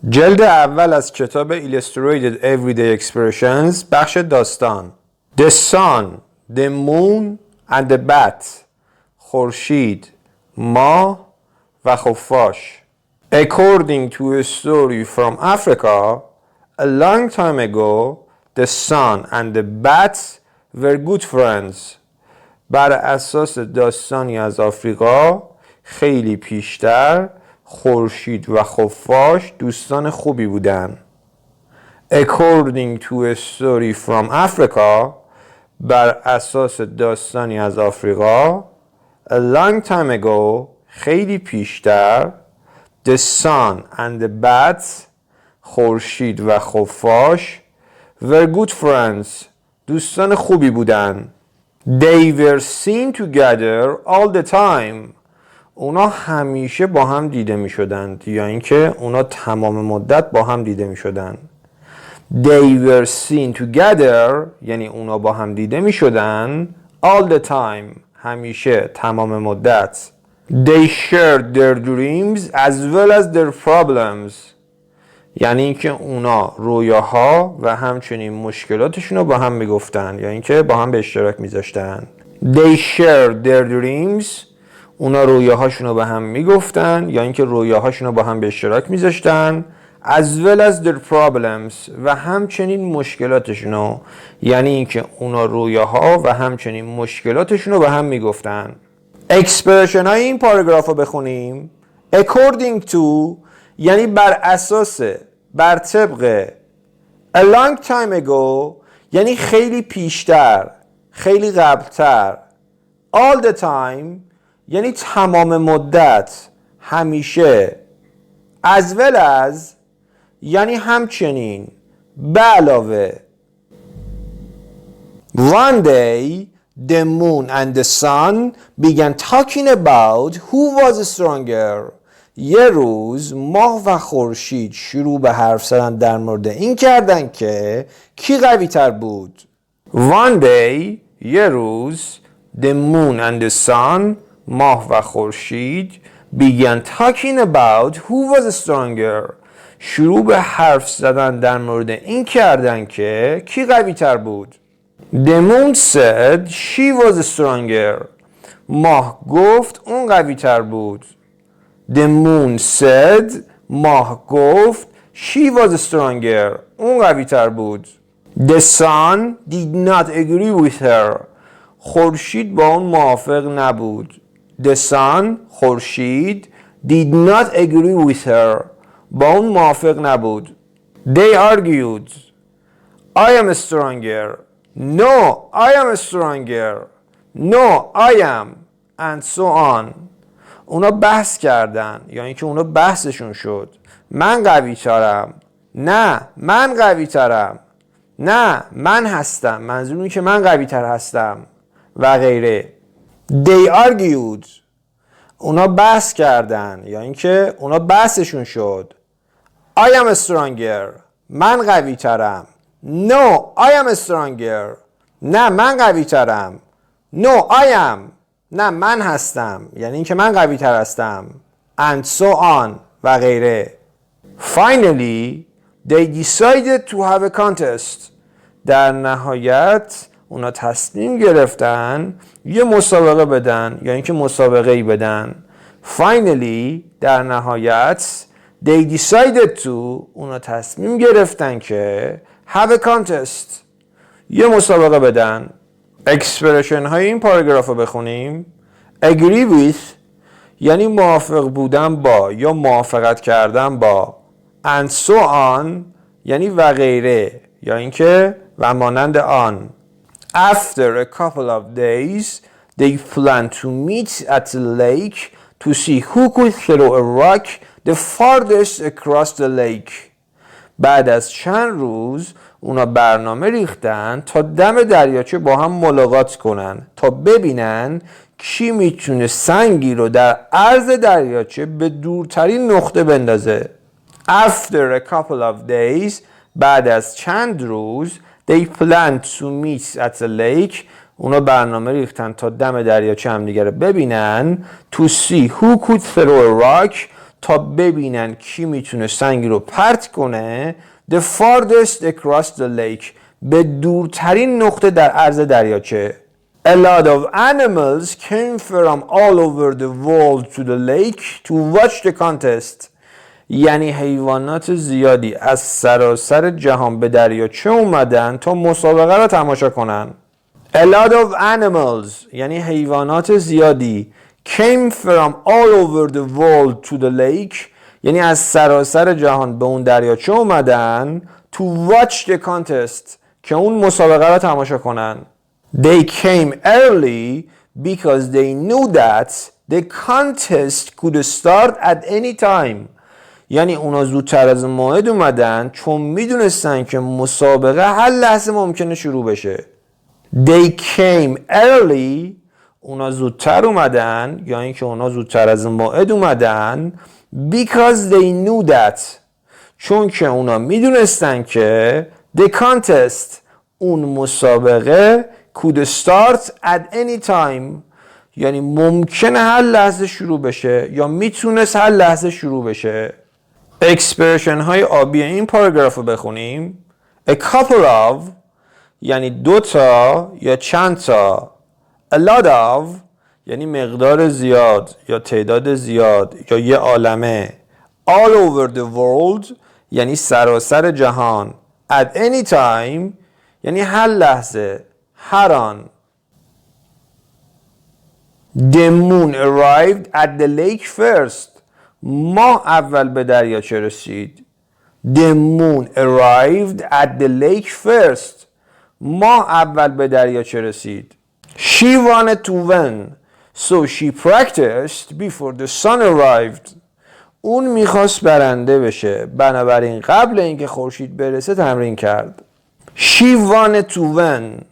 جلد اول از کتاب Illustrated Everyday Expressions بخش داستان. The sun, the moon and the bat. خورشید، ماه و خفاش. According to a story from Africa, a long time ago, the sun and the bat were good friends. بر اساس داستانی از آفریقا خیلی پیشتر خورشید و خفاش دوستان خوبی بودن. According to a story from Africa, بر اساس داستانی از آفریقا a long time ago, خیلی پیشتر the sun and the bat, خورشید و خفاش were good friends, دوستان خوبی بودن. They were seen together all the time. اونا همیشه با هم دیده می شدند یا اینکه اونا تمام مدت با هم دیده می شدند. They were seen together یعنی اونا با هم دیده می شدند all the time همیشه تمام مدت. They shared their dreams as well as their problems یعنی اینکه اونا رویاها و همچنین مشکلاتشون رو با هم می گفتن یا اینکه با هم به اشتراک می ذاشتن. They shared their dreams اونا رویاهاشون رو به هم میگفتن یا اینکه رویاهاشون رو با هم به اشتراک میذاشتن as well as their problems و همچنین مشکلاتشون رو یعنی اینکه اونا رویاها و همچنین مشکلاتشون رو به هم میگفتن. اکسپرشن های این پاراگراف رو بخونیم. according to یعنی بر اساس، بر طبق. a long time ago یعنی خیلی پیشتر، خیلی قبلتر. all the time یعنی تمام مدت، همیشه. as well as یعنی همچنین، به علاوه. One day the moon and the sun began talking about who was stronger. یه روز ماه و خورشید شروع به حرف زدن در مورد این کردن که کی قوی تر بود. One day یه روز the moon and the sun ماه و خورشید began talking about who was stronger شروع به حرف زدن در مورد این کردن که کی قوی تر بود. The moon said she was stronger ماه گفت اون قوی تر بود. The moon said ماه گفت she was stronger اون قوی تر بود. The sun did not agree with her خورشید با اون موافق نبود. The sun خورشید did not agree with her با اون موافق نبود. They argued I am stronger No I am stronger No I am and so on. اونا بحث کردن یا اینکه اونا بحثشون شد. من قوی ترم. نه من قوی ترم. نه من هستم. منظور اینه که من قوی تر هستم و غیره. They argued اونا بحث کردن یا اینکه اونا بحثشون شد. I am stronger من قوی ترم. No I am stronger نه من قوی ترم. No I am نه من هستم یعنی اینکه من قوی تر هستم. And so on و غیره. Finally they decided to have a contest در نهایت اونا تصمیم گرفتن یه مسابقه بدن یا اینکه مسابقه‌ای بدن. Finally در نهایت they decided to اونا تصمیم گرفتن که have a contest یه مسابقه بدن. اکسپرشن های این پاراگراف رو بخونیم. agree with یعنی موافق بودن با یا موافقت کردن با. and so on یعنی و غیره یا اینکه و مانند آن. After a couple of days, they planned to meet at the lake to see who could throw a rock the farthest across the lake. بعد از چند روز اونا برنامه ریختن تا دم دریاچه با هم ملاقات کنن تا ببینن کی میتونه سنگی رو در عرض دریاچه به دورترین نقطه بندازه. After a couple of days, بعد از چند روز They planned to meet at the lake اونا برنامه ریختن تا دم دریاچه هم دیگه رو ببینن. To see who could throw a rock تا ببینن کی میتونه سنگی رو پرت کنه. The farthest across the lake. به دورترین نقطه در عرض دریاچه. A lot of animals came from all over the world to the lake to watch the contest. یعنی حیوانات زیادی از سراسر جهان به دریاچه اومدن تا مسابقه را تماشا کنن. A lot of animals یعنی حیوانات زیادی came from all over the world to the lake یعنی از سراسر جهان به اون دریاچه اومدن to watch the contest که اون مسابقه را تماشا کنن. They came early because they knew that the contest could start at any time. یعنی اونا زودتر از موعد اومدن چون میدونستن که مسابقه هر لحظه ممکنه شروع بشه. They came early اونا زودتر اومدن یا اینکه اونا زودتر از موعد اومدن because they knew that چون که اونا میدونستن که the contest اون مسابقه could start at any time یعنی ممکنه هر لحظه شروع بشه یا میتونست هر لحظه شروع بشه. اکسپرشن های آبی این پاراگراف رو بخونیم. A couple of یعنی دوتا یا چند تا. A lot of یعنی مقدار زیاد یا تعداد زیاد یا یه عالمه. All over the world یعنی سراسر جهان. At any time یعنی هر لحظه، هر آن. The moon arrived at the lake first. ماه اول به دریاچه رسید. The moon arrived at the lake first. ماه اول به دریاچه رسید. She wanted to win, so she practiced before the sun arrived. اون میخواست برنده بشه، بنابراین قبل اینکه خورشید برسه تمرین کرد. She wanted to win.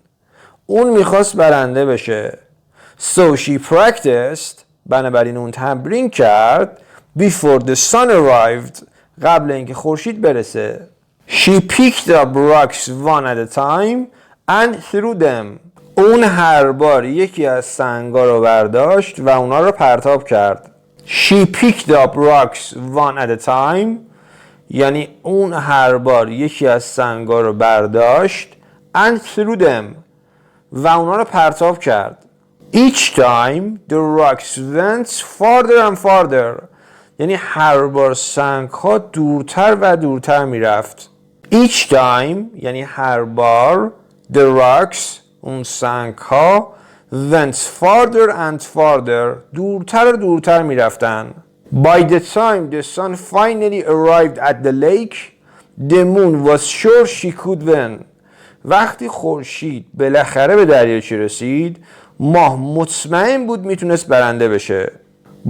اون میخواست برنده بشه. So she practiced. بنابراین اون تمرین کرد. Before the sun arrived. قبل اینکه خورشید برسه. She picked up rocks one at a time and threw them. اون هر بار یکی از سنگا رو برداشت و اونا رو پرتاب کرد. She picked up rocks one at a time. یعنی اون هر بار یکی از سنگا رو برداشت and threw them و اونا رو پرتاب کرد. Each time the rocks went farther and farther. یعنی هر بار سنگ ها دورتر و دورتر می رفت. Each time یعنی هر بار the rocks اون سنگ ها went farther and farther دورتر و دورتر می رفتن. By the time the sun finally arrived at the lake, the moon was sure she could win. وقتی خورشید بالاخره به دریاچه رسید، ماه مطمئن بود میتونست برنده بشه.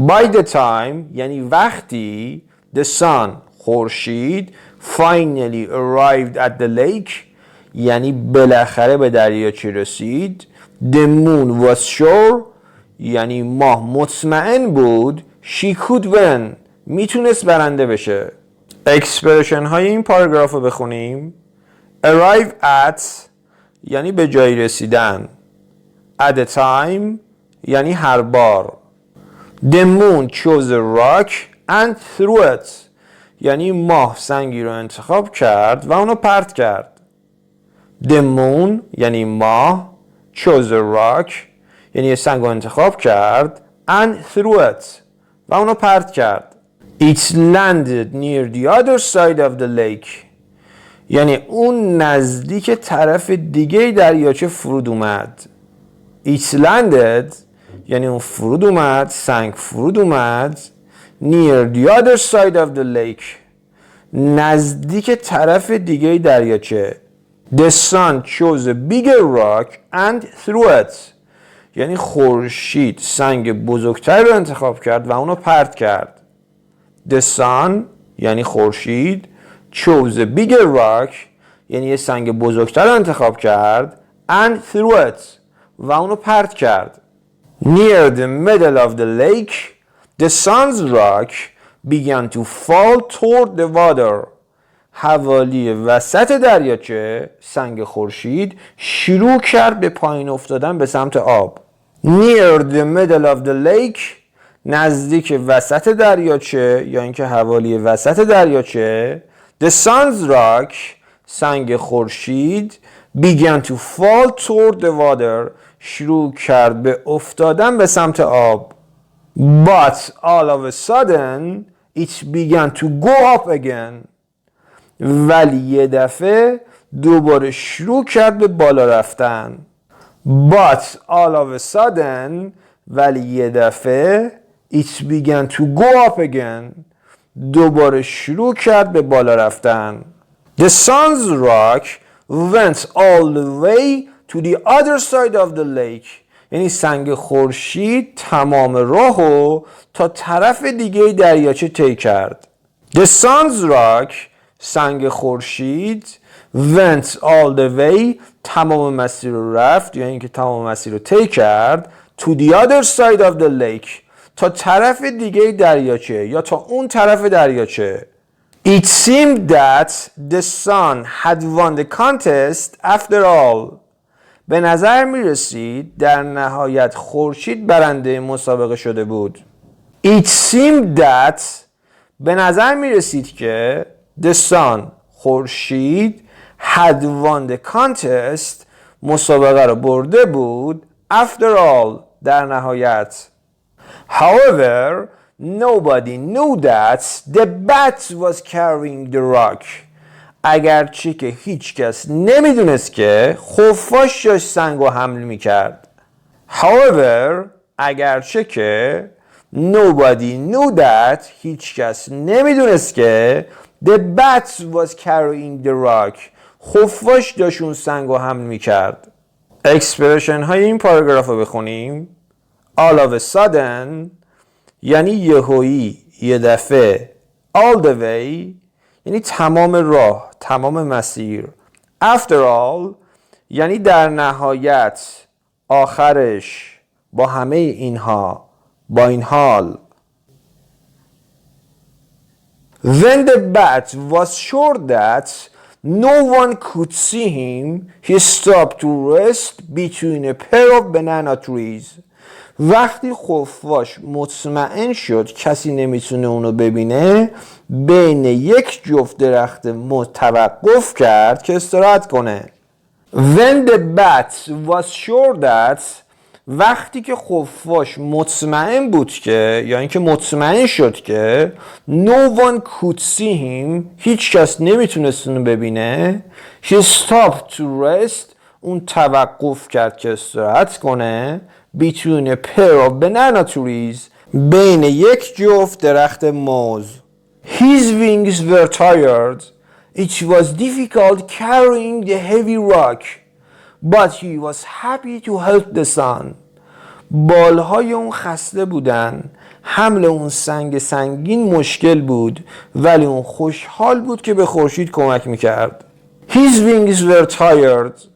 By the time یعنی وقتی the sun خورشید finally arrived at the lake یعنی بالاخره به دریاچه رسید. The moon was sure یعنی ماه مطمئن بود she could win میتونست برنده بشه. اکسپرشن های این پاراگراف رو بخونیم. Arrive at یعنی به جایی رسیدن. At a time یعنی هر بار. The moon chose a rock and threw it یعنی ماه سنگی رو انتخاب کرد و اونو پرت کرد. The moon یعنی ماه chose a rock یعنی یه سنگ رو انتخاب کرد and threw it و اونو پرت کرد. It landed near the other side of the lake یعنی اون نزدیک طرف دیگه دریاچه فرود اومد. It landed یعنی اون فرود اومد، سنگ فرود اومد near the other side of the lake نزدیک طرف دیگه دریاچه. The sun chose a bigger rock and threw it یعنی خورشید سنگ بزرگتر رو انتخاب کرد و اونو پرت کرد. The sun یعنی خورشید chose a bigger rock یعنی یه سنگ بزرگتر رو انتخاب کرد and threw it و اونو پرت کرد. Near the middle of the lake the sun's rock began to fall toward the water. حوالی وسط دریاچه سنگ خورشید شروع کرد به پایین افتادن به سمت آب. Near the middle of the lake نزدیک وسط دریاچه یا اینکه حوالی وسط دریاچه The sun's rock سنگ خورشید began to fall toward the water شروع کرد به افتادن به سمت آب But all of a sudden it began to go up again ولی یه دفعه دوباره شروع کرد به بالا رفتن But all of a sudden ولی یه دفعه It began to go up again دوباره شروع کرد به بالا رفتن The sun's rock went all the way to the other side of the lake یعنی سنگ خورشید تمام راهو تا طرف دیگه دریاچه طی کرد The sun's rock سنگ خورشید went all the way تمام مسیر رو رفت یعنی اینکه تمام مسیر رو طی کرد to the other side of the lake تا طرف دیگه دریاچه یا تا اون طرف دریاچه It seemed that the sun had won the contest after all به نظر می رسید در نهایت خورشید برنده مسابقه شده بود It seemed that به نظر می رسید که the sun خورشید had won the contest مسابقه رو برده بود after all در نهایت However, nobody knew that the bat was carrying the rock. اگرچه که هیچ کس نمیدونست که خفاش داشت سنگ رو حمل میکرد. However, اگرچه که nobody knew that هیچ کس نمیدونست که the bat was carrying the rock. خفاش داشت اون سنگ رو حمل میکرد. اکسپرشن های این پاراگراف رو بخونیم. All of a sudden یعنی یهویی یه دفعه all the way یعنی تمام راه تمام مسیر after all یعنی در نهایت آخرش با همه اینها با این حال When the bat was sure that no one could see him he stopped to rest between a pair of banana trees وقتی خفاش مطمئن شد کسی نمیتونه اونو ببینه بین یک جفت درخت توقف کرد که استراحت کنه When the bat was sure that وقتی که خفاش مطمئن بود که یا اینکه مطمئن شد که no one could see him هیچ کس نمیتونست اونو ببینه he stopped to rest اون توقف کرد که استراحت کنه between a pair of banana trees بین یک جفت درخت موز His wings were tired It was difficult carrying the heavy rock But he was happy to help the sun بالهای اون خسته بودن حمل اون سنگ سنگین مشکل بود ولی اون خوشحال بود که به خورشید کمک میکرد His wings were tired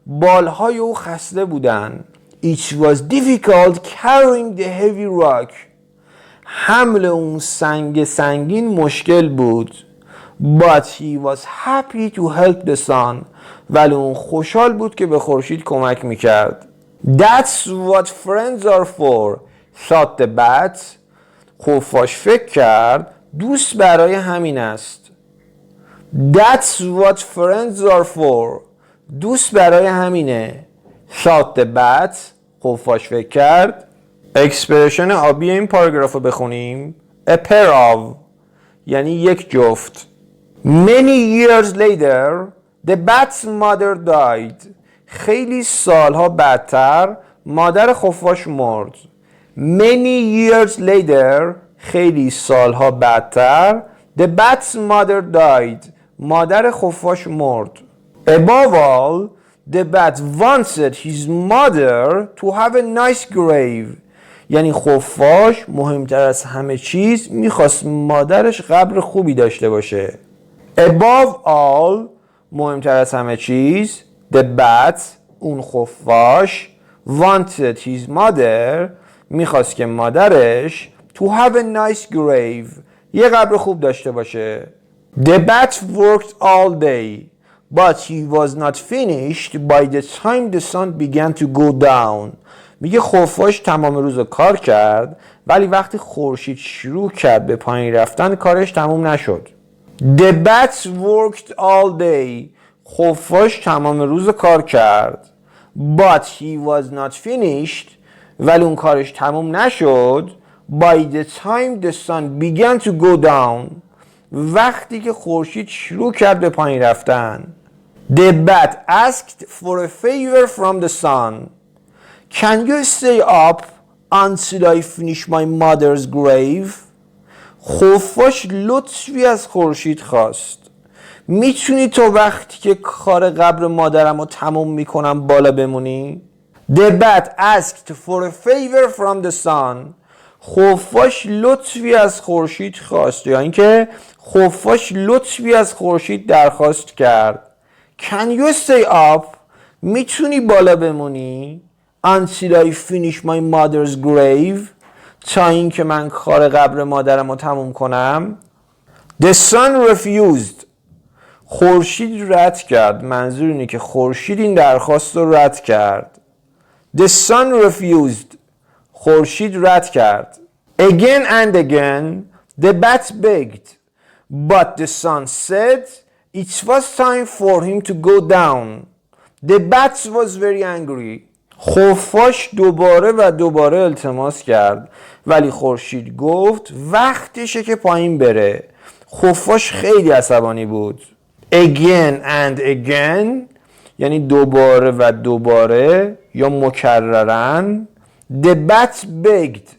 بالهای او خسته بودن It was difficult carrying the heavy rock. حمل اون سنگ سنگین مشکل بود. But he was happy to help the sun. ولی اون خوشحال بود که به خورشید کمک میکرد. That's what friends are for. thought the bat. خفاش فکر کرد دوست برای همین است. That's what friends are for. دوست برای همینه. thought the bat خفاش فکر کرد اکسپرشن آبی این پاراگراف رو بخونیم a pair of یعنی یک جفت many years later the bat's mother died خیلی سالها بعدتر مادر خفاش مرد many years later خیلی سالها بعدتر the bat's mother died مادر خفاش مرد above all The bat wanted his mother to have a nice grave. یعنی خفاش مهمتر از همه چیز میخواست مادرش قبر خوبی داشته باشه. Above all مهمتر از همه چیز The bat اون خفاش wanted his mother میخواست که مادرش to have a nice grave یه قبر خوب داشته باشه. The bat worked all day. But he was not finished by the time the sun began to go down. میگه خفاش تمام روز کار کرد ولی وقتی خورشید شروع کرد به پایین رفتن کارش تموم نشد. The bat worked all day. خفاش تمام روز کار کرد. But he was not finished. ولی اون کارش تموم نشد. By the time the sun began to go down. وقتی که خورشید شروع کرد به پایین رفتن. The bat asked for a favor from the sun. Can you stay up until I finish my mother's grave? خفاش لطفی از خورشید خواست. میتونی تو وقتی که کار قبر مادرم رو تموم میکنم بالا بمونی؟ The bat asked for a favor from the sun. خفاش لطفی از خورشید خواست یا اینکه خفاش لطفی از خورشید درخواست کرد. Can you stay up? میتونی بالا بمونی؟ Until I finish my mother's grave. تا اینکه من کار قبر مادرم رو تموم کنم. The sun refused. خورشید رد کرد. منظور اینه که خورشید این درخواست رو رد کرد. The sun refused. خورشید رد کرد. Again and again the bat begged. But the sun said it was time for him to go down. The bat was very angry. خفاش دوباره و دوباره التماس کرد ولی خورشید گفت وقتشه که پایین بره. خفاش خیلی عصبانی بود. Again and again یعنی دوباره و دوباره یا مکررن. The bat begged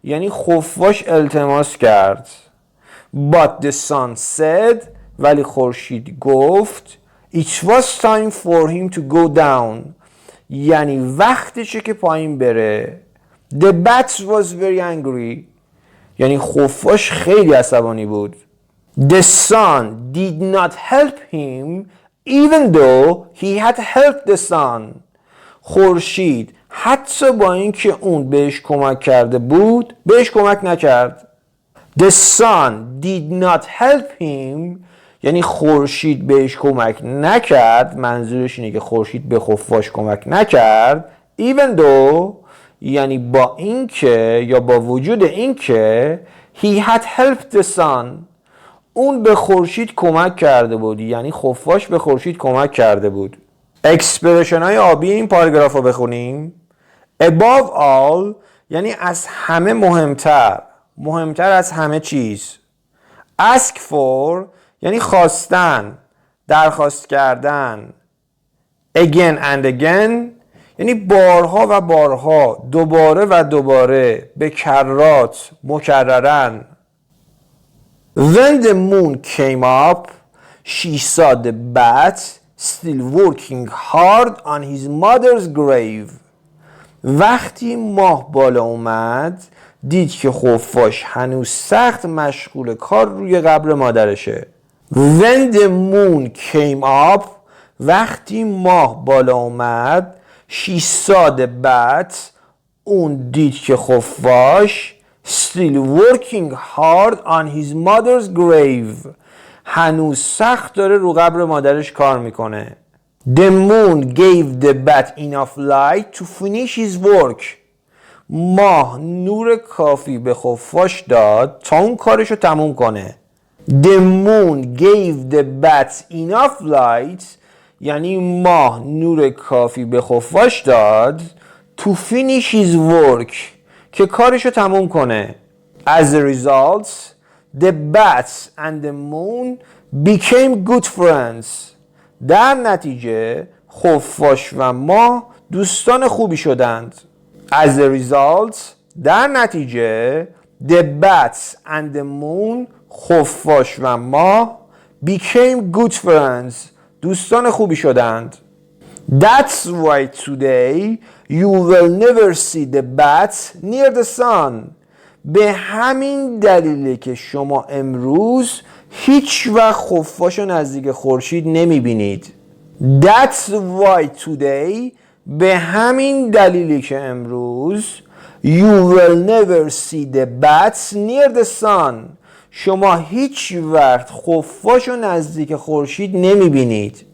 یعنی خفاش التماس کرد. But the sun said ولی خورشید گفت It was time for him to go down یعنی وقتشه که پایین بره. The bat was very angry یعنی خفاش خیلی عصبانی بود. The sun did not help him even though he had helped the sun. خورشید حتی با اینکه اون بهش کمک کرده بود بهش کمک نکرد. The sun did not help him یعنی خورشید بهش کمک نکرد. منظورش اینه که خورشید به خفاش کمک نکرد. Even though یعنی با اینکه یا با وجود اینکه he had helped the sun اون به خورشید کمک کرده بود یعنی خفاش به خورشید کمک کرده بود. اکسپرشن های آبی این پاراگراف رو بخونیم. Above all یعنی از همه مهمتر از همه چیز. Ask for یعنی خواستن درخواست کردن. Again and again یعنی بارها و بارها دوباره و دوباره به کرات مکررن. When the moon came up she saw the bat still working hard on his mother's grave. وقتی ماه بالا اومد دید که خفاش هنوز سخت مشغول کار روی قبر مادرشه. When the moon came up وقتی ماه بالا اومد she saw the bat اون دید که خفاش still working hard on his mother's grave هنوز سخت داره رو قبر مادرش کار میکنه. The moon gave the bat enough light to finish his work. ماه نور کافی به خفاش داد تا اون کارشو تموم کنه. The moon gave the bat enough light یعنی ماه نور کافی به خفاش داد to finish his work که کارشو تموم کنه. As a result, the bats and the moon became good friends. در نتیجه خفاش و ماه دوستان خوبی شدند. As a result, در نتیجه the bats and the moon خفاش و ماه became good friends. دوستان خوبی شدند. That's why today you will never see the bats near the sun. به همین دلیله که شما امروز هیچ وقت خفاش رو نزدیک خورشید نمیبینید. That's why today به همین دلیلی که امروز you will never see the bats near the sun. شما هیچ وقت خفاش رو نزدیک خورشید نمیبینید.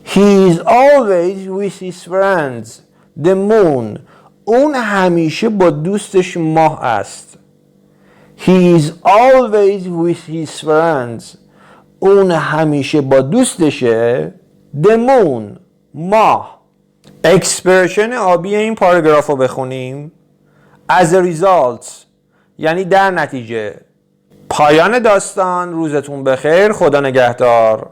He is always with his friends, the moon. اون همیشه با دوستش ماه است. He is always with his friends. اون همیشه با دوستشه. The moon. ماه. اکسپرشن آبی این پاراگراف رو بخونیم. As a result یعنی در نتیجه. پایان داستان. روزتون بخیر. خدا نگهدار.